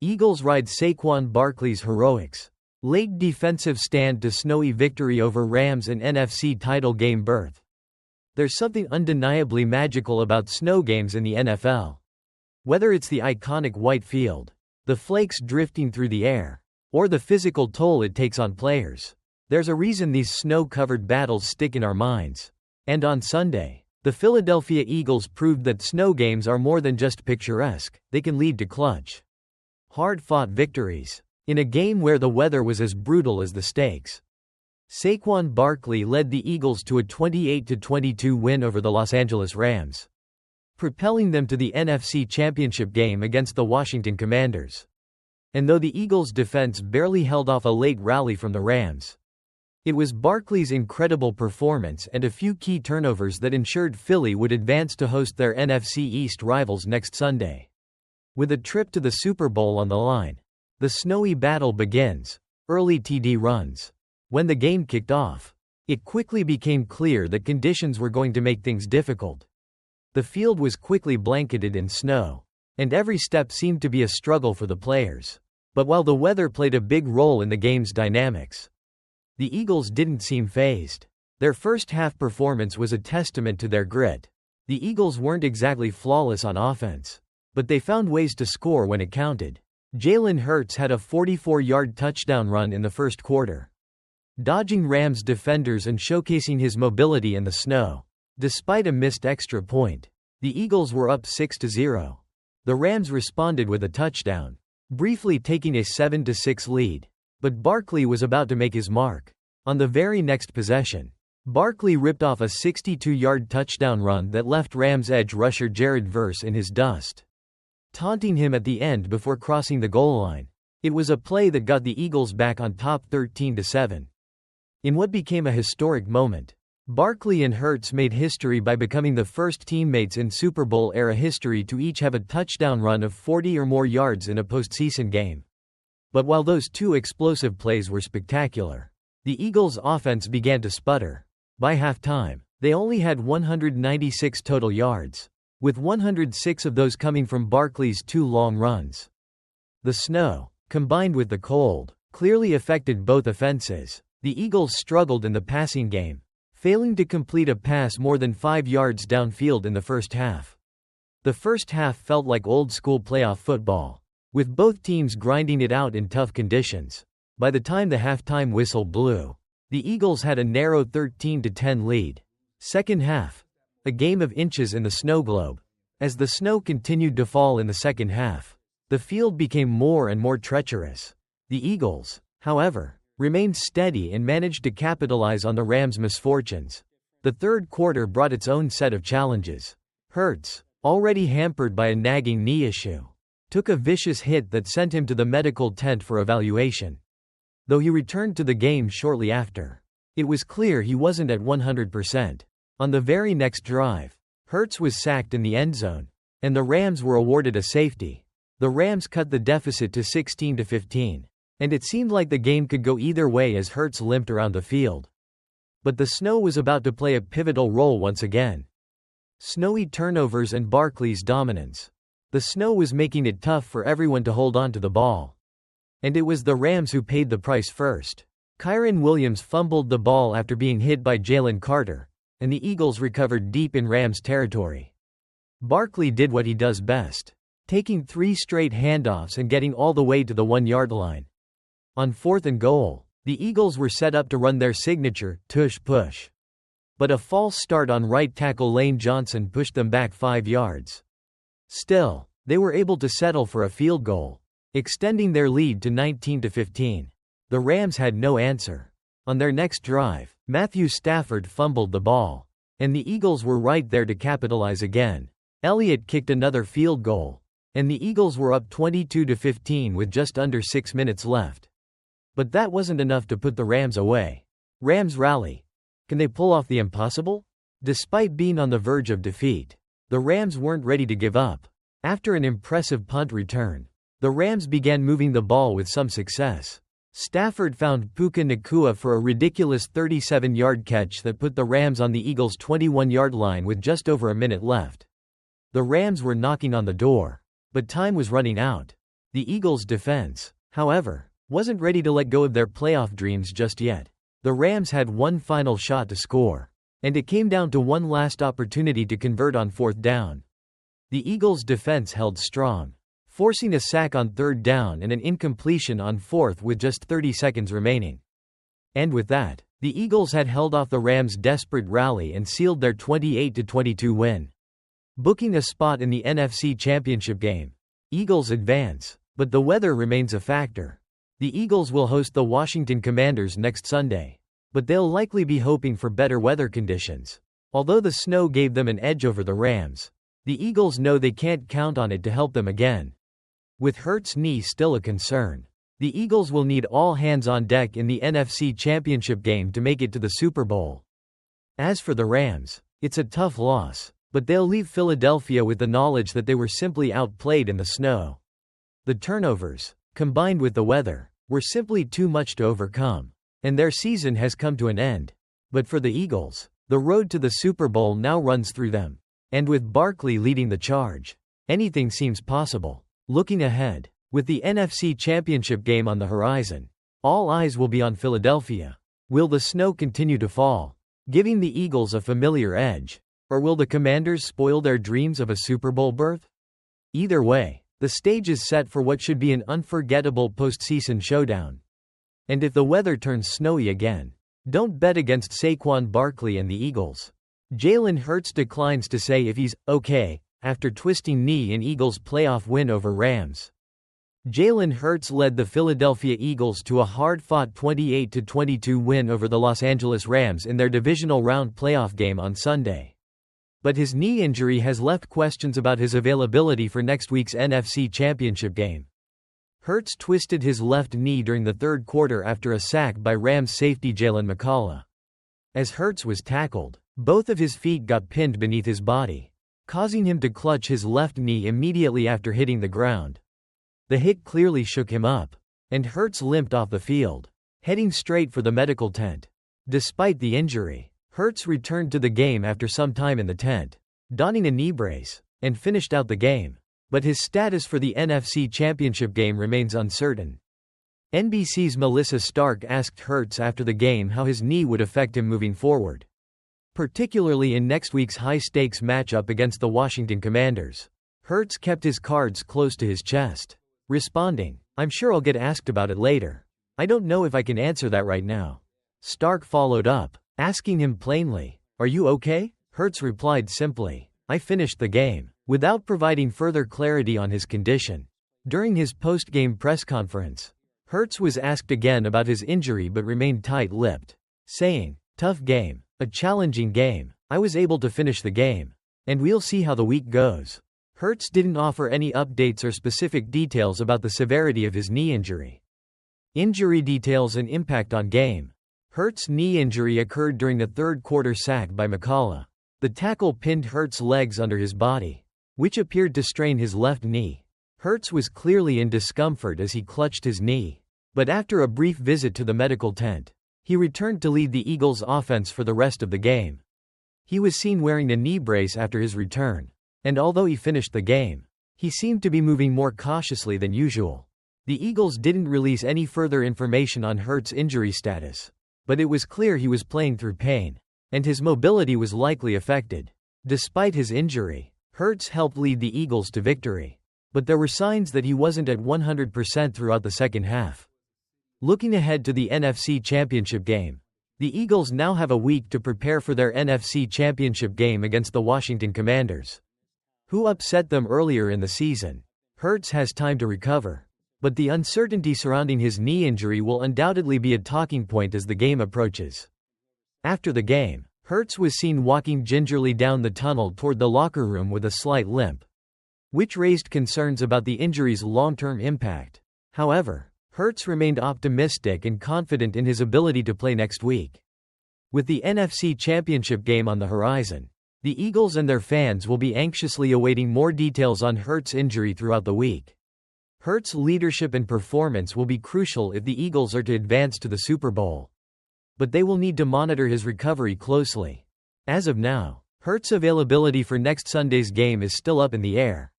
Eagles ride Saquon Barkley's heroics. Late defensive stand to snowy victory over Rams in NFC title game Berth. There's something undeniably magical about snow games in the NFL. Whether it's the iconic white field, the flakes drifting through the air, or the physical toll it takes on players, there's a reason these snow-covered battles stick in our minds. And on Sunday, the Philadelphia Eagles proved that snow games are more than just picturesque, they can lead to clutch, hard-fought victories, in a game where the weather was as brutal as the stakes. Saquon Barkley led the Eagles to a 28-22 win over the Los Angeles Rams, propelling them to the NFC Championship Game against the Washington Commanders. And though the Eagles' defense barely held off a late rally from the Rams, it was Barkley's incredible performance and a few key turnovers that ensured Philly would advance to host their NFC East rivals next Sunday. With a trip to the Super Bowl on the line, the snowy battle begins. Early TD runs. When the game kicked off, it quickly became clear that conditions were going to make things difficult. The field was quickly blanketed in snow, and every step seemed to be a struggle for the players. But while the weather played a big role in the game's dynamics, the Eagles didn't seem fazed. Their first-half performance was a testament to their grit. The Eagles weren't exactly flawless on offense, but they found ways to score when it counted. Jalen Hurts had a 44-yard touchdown run in the first quarter, dodging Rams defenders and showcasing his mobility in the snow. Despite a missed extra point, the Eagles were up 6-0. The Rams responded with a touchdown, briefly taking a 7-6 lead. But Barkley was about to make his mark. On the very next possession, Barkley ripped off a 62-yard touchdown run that left Rams edge rusher Jared Verse in his dust, taunting him at the end before crossing the goal line. It was a play that got the Eagles back on top 13-7. In what became a historic moment, Barkley and Hurts made history by becoming the first teammates in Super Bowl-era history to each have a touchdown run of 40 or more yards in a postseason game. But while those two explosive plays were spectacular, the Eagles' offense began to sputter. By halftime, they only had 196 total yards, with 106 of those coming from Barkley's two long runs. The snow, combined with the cold, clearly affected both offenses. The Eagles struggled in the passing game, failing to complete a pass more than 5 yards downfield in the first half. The first half felt like old-school playoff football, with both teams grinding it out in tough conditions. By the time the halftime whistle blew, the Eagles had a narrow 13-10 lead. Second half, a game of inches in the snow globe. As the snow continued to fall in the second half, the field became more and more treacherous. The Eagles, however, remained steady and managed to capitalize on the Rams' misfortunes. The third quarter brought its own set of challenges. Hurts, already hampered by a nagging knee issue, took a vicious hit that sent him to the medical tent for evaluation. Though he returned to the game shortly after, it was clear he wasn't at 100%. On the very next drive, Hurts was sacked in the end zone, and the Rams were awarded a safety. The Rams cut the deficit to 16-15, and it seemed like the game could go either way as Hurts limped around the field. But the snow was about to play a pivotal role once again. Snowy turnovers and Barkley's dominance. The snow was making it tough for everyone to hold on to the ball. And it was the Rams who paid the price first. Kyren Williams fumbled the ball after being hit by Jalen Carter, and the Eagles recovered deep in Rams territory. Barkley did what he does best, taking 3 straight handoffs and getting all the way to the 1-yard line. On 4th and goal, the Eagles were set up to run their signature tush push. But a false start on right tackle Lane Johnson pushed them back 5 yards. Still, they were able to settle for a field goal, extending their lead to 19-15. The Rams had no answer. On their next drive, Matthew Stafford fumbled the ball, and the Eagles were right there to capitalize again. Elliott kicked another field goal, and the Eagles were up 22-15 with just under 6 minutes left. But that wasn't enough to put the Rams away. Rams rally. Can they pull off the impossible? Despite being on the verge of defeat, the Rams weren't ready to give up. After an impressive punt return, the Rams began moving the ball with some success. Stafford found Puka Nacua for a ridiculous 37-yard catch that put the Rams on the Eagles' 21-yard line with just over a minute left. The Rams were knocking on the door, but time was running out. The Eagles' defense, however, wasn't ready to let go of their playoff dreams just yet. The Rams had one final shot to score, and it came down to one last opportunity to convert on fourth down. The Eagles' defense held strong, forcing a sack on third down and an incompletion on fourth with just 30 seconds remaining. And with that, the Eagles had held off the Rams' desperate rally and sealed their 28-22 win, booking a spot in the NFC Championship Game. Eagles advance, but the weather remains a factor. The Eagles will host the Washington Commanders next Sunday, but they'll likely be hoping for better weather conditions. Although the snow gave them an edge over the Rams, the Eagles know they can't count on it to help them again. With Hurts' knee still a concern, the Eagles will need all hands on deck in the NFC Championship Game to make it to the Super Bowl. As for the Rams, it's a tough loss, but they'll leave Philadelphia with the knowledge that they were simply outplayed in the snow. The turnovers, combined with the weather, were simply too much to overcome, and their season has come to an end. But for the Eagles, the road to the Super Bowl now runs through them. And with Barkley leading the charge, anything seems possible. Looking ahead, with the NFC Championship Game on the horizon, all eyes will be on Philadelphia. Will the snow continue to fall, giving the Eagles a familiar edge, or will the Commanders spoil their dreams of a Super Bowl berth? Either way, the stage is set for what should be an unforgettable postseason showdown. And if the weather turns snowy again, don't bet against Saquon Barkley and the Eagles. Jalen Hurts declines to say if he's okay after twisting knee in Eagles' playoff win over Rams. Jalen Hurts led the Philadelphia Eagles to a hard-fought 28-22 win over the Los Angeles Rams in their divisional round playoff game on Sunday. But his knee injury has left questions about his availability for next week's NFC Championship Game. Hurts twisted his left knee during the third quarter after a sack by Rams safety Jalen McCollough. As Hurts was tackled, both of his feet got pinned beneath his body, causing him to clutch his left knee immediately after hitting the ground. The hit clearly shook him up, and Hurts limped off the field, heading straight for the medical tent. Despite the injury, Hurts returned to the game after some time in the tent, donning a knee brace, and finished out the game. But his status for the NFC Championship Game remains uncertain. NBC's Melissa Stark asked Hurts after the game how his knee would affect him moving forward, particularly in next week's high-stakes matchup against the Washington Commanders. Hurts kept his cards close to his chest, responding, "I'm sure I'll get asked about it later. I don't know if I can answer that right now." Stark followed up, asking him plainly, "Are you okay?" Hurts replied simply, "I finished the game," without providing further clarity on his condition. During his post-game press conference, Hurts was asked again about his injury but remained tight-lipped, saying, "Tough game, a challenging game. I was able to finish the game, and we'll see how the week goes." Hurts didn't offer any updates or specific details about the severity of his knee injury. Injury details and impact on game. Hurts' knee injury occurred during the third quarter sack by McCollough. The tackle pinned Hurts' legs under his body, which appeared to strain his left knee. Hurts was clearly in discomfort as he clutched his knee, but after a brief visit to the medical tent, he returned to lead the Eagles' offense for the rest of the game. He was seen wearing a knee brace after his return, and although he finished the game, he seemed to be moving more cautiously than usual. The Eagles didn't release any further information on Hurts' injury status, but it was clear he was playing through pain, and his mobility was likely affected. Despite his injury, Hurts helped lead the Eagles to victory, but there were signs that he wasn't at 100% throughout the second half. Looking ahead to the NFC Championship Game, the Eagles now have a week to prepare for their NFC Championship Game against the Washington Commanders, who upset them earlier in the season. Hurts has time to recover, but the uncertainty surrounding his knee injury will undoubtedly be a talking point as the game approaches. After the game, Hurts was seen walking gingerly down the tunnel toward the locker room with a slight limp, which raised concerns about the injury's long-term impact. However, Hurts remained optimistic and confident in his ability to play next week. With the NFC Championship Game on the horizon, the Eagles and their fans will be anxiously awaiting more details on Hurts' injury throughout the week. Hurts' leadership and performance will be crucial if the Eagles are to advance to the Super Bowl, but they will need to monitor his recovery closely. As of now, Hurts' availability for next Sunday's game is still up in the air.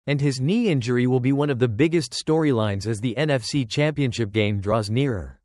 And his knee injury will be one of the biggest storylines as the NFC Championship game draws nearer.